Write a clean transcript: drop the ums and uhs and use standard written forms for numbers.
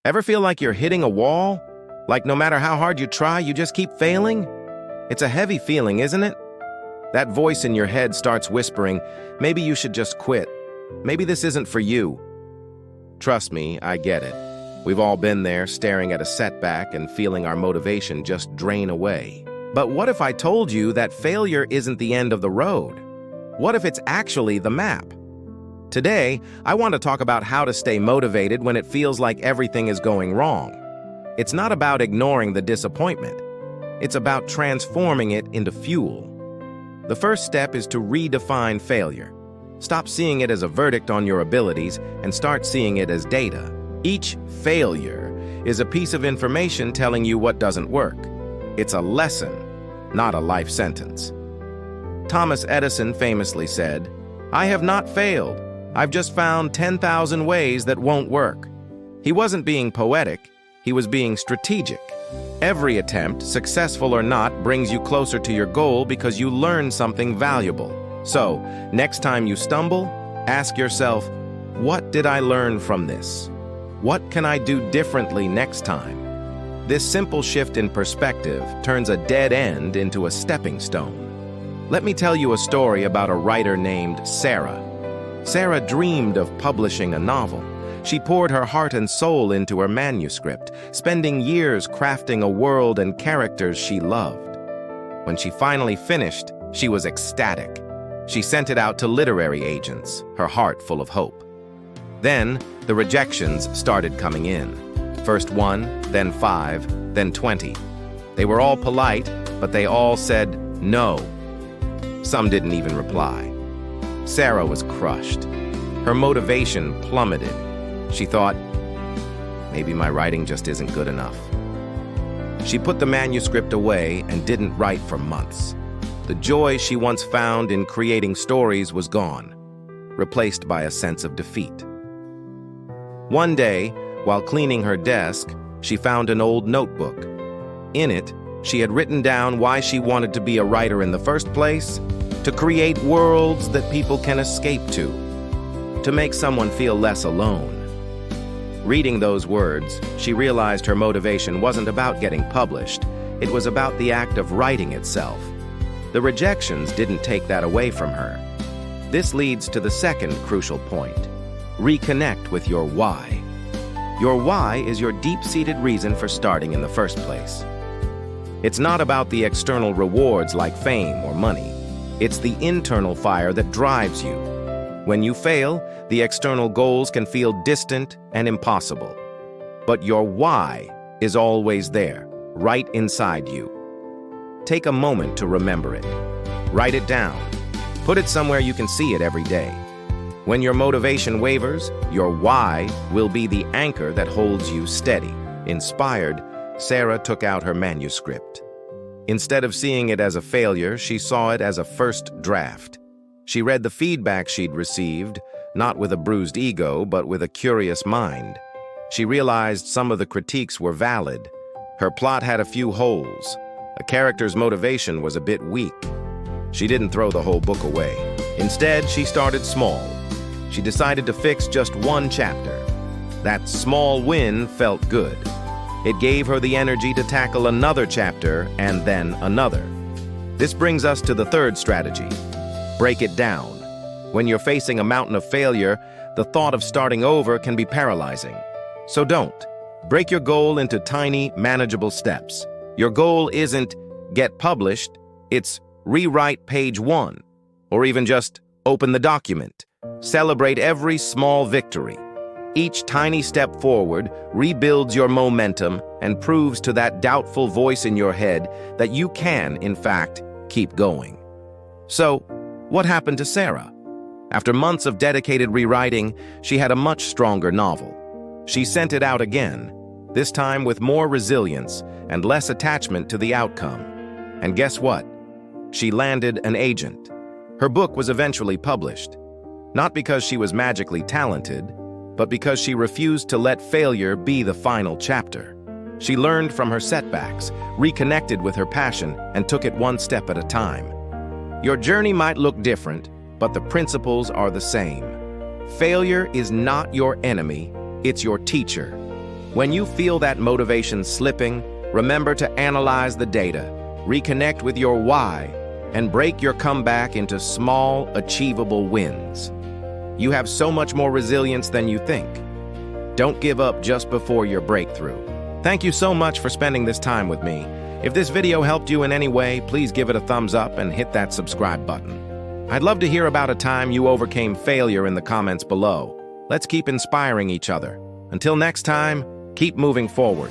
Ever feel like you're hitting a wall? Like no matter how hard you try, you just keep failing? It's a heavy feeling, isn't it? That voice in your head starts whispering, maybe you should just quit. Maybe this isn't for you. Trust me, I get it. We've all been there, staring at a setback and feeling our motivation just drain away. But what if I told you that failure isn't the end of the road? What if it's actually the map? Today, I want to talk about how to stay motivated when it feels like everything is going wrong. It's not about ignoring the disappointment. It's about transforming it into fuel. The first step is to redefine failure. Stop seeing it as a verdict on your abilities and start seeing it as data. Each failure is a piece of information telling you what doesn't work. It's a lesson, not a life sentence. Thomas Edison famously said, "I have not failed. I've just found 10,000 ways that won't work." He wasn't being poetic, he was being strategic. Every attempt, successful or not, brings you closer to your goal because you learn something valuable. So, next time you stumble, ask yourself, what did I learn from this? What can I do differently next time? This simple shift in perspective turns a dead end into a stepping stone. Let me tell you a story about a writer named Sarah. Sarah dreamed of publishing a novel. She poured her heart and soul into her manuscript, spending years crafting a world and characters she loved. When she finally finished, she was ecstatic. She sent it out to literary agents, her heart full of hope. Then, the rejections started coming in. First 1, then 5, then 20. They were all polite, but they all said no. Some didn't even reply. Sarah was crushed. Her motivation plummeted. She thought, maybe my writing just isn't good enough. She put the manuscript away and didn't write for months. The joy she once found in creating stories was gone, replaced by a sense of defeat. One day, while cleaning her desk, she found an old notebook. In it, she had written down why she wanted to be a writer in the first place: to create worlds that people can escape to make someone feel less alone. Reading those words, she realized her motivation wasn't about getting published. It was about the act of writing itself. The rejections didn't take that away from her. This leads to the second crucial point. Reconnect with your why. Your why is your deep-seated reason for starting in the first place. It's not about the external rewards like fame or money. It's the internal fire that drives you. When you fail, the external goals can feel distant and impossible. But your why is always there, right inside you. Take a moment to remember it. Write it down. Put it somewhere you can see it every day. When your motivation wavers, your why will be the anchor that holds you steady. Inspired, Sarah took out her manuscript. Instead of seeing it as a failure, she saw it as a first draft. She read the feedback she'd received, not with a bruised ego, but with a curious mind. She realized some of the critiques were valid. Her plot had a few holes. A character's motivation was a bit weak. She didn't throw the whole book away. Instead, she started small. She decided to fix just one chapter. That small win felt good. It gave her the energy to tackle another chapter and then another. This brings us to the third strategy. Break it down. When you're facing a mountain of failure, the thought of starting over can be paralyzing. So don't. Break your goal into tiny, manageable steps. Your goal isn't get published, it's rewrite page 1, or even just open the document. Celebrate every small victory. Each tiny step forward rebuilds your momentum and proves to that doubtful voice in your head that you can, in fact, keep going. So, what happened to Sarah? After months of dedicated rewriting, she had a much stronger novel. She sent it out again, this time with more resilience and less attachment to the outcome. And guess what? She landed an agent. Her book was eventually published, not because she was magically talented, but because she refused to let failure be the final chapter. She learned from her setbacks, reconnected with her passion, and took it one step at a time. Your journey might look different, but the principles are the same. Failure is not your enemy, it's your teacher. When you feel that motivation slipping, remember to analyze the data, reconnect with your why, and break your comeback into small, achievable wins. You have so much more resilience than you think. Don't give up just before your breakthrough. Thank you so much for spending this time with me. If this video helped you in any way, please give it a thumbs up and hit that subscribe button. I'd love to hear about a time you overcame failure in the comments below. Let's keep inspiring each other. Until next time, keep moving forward.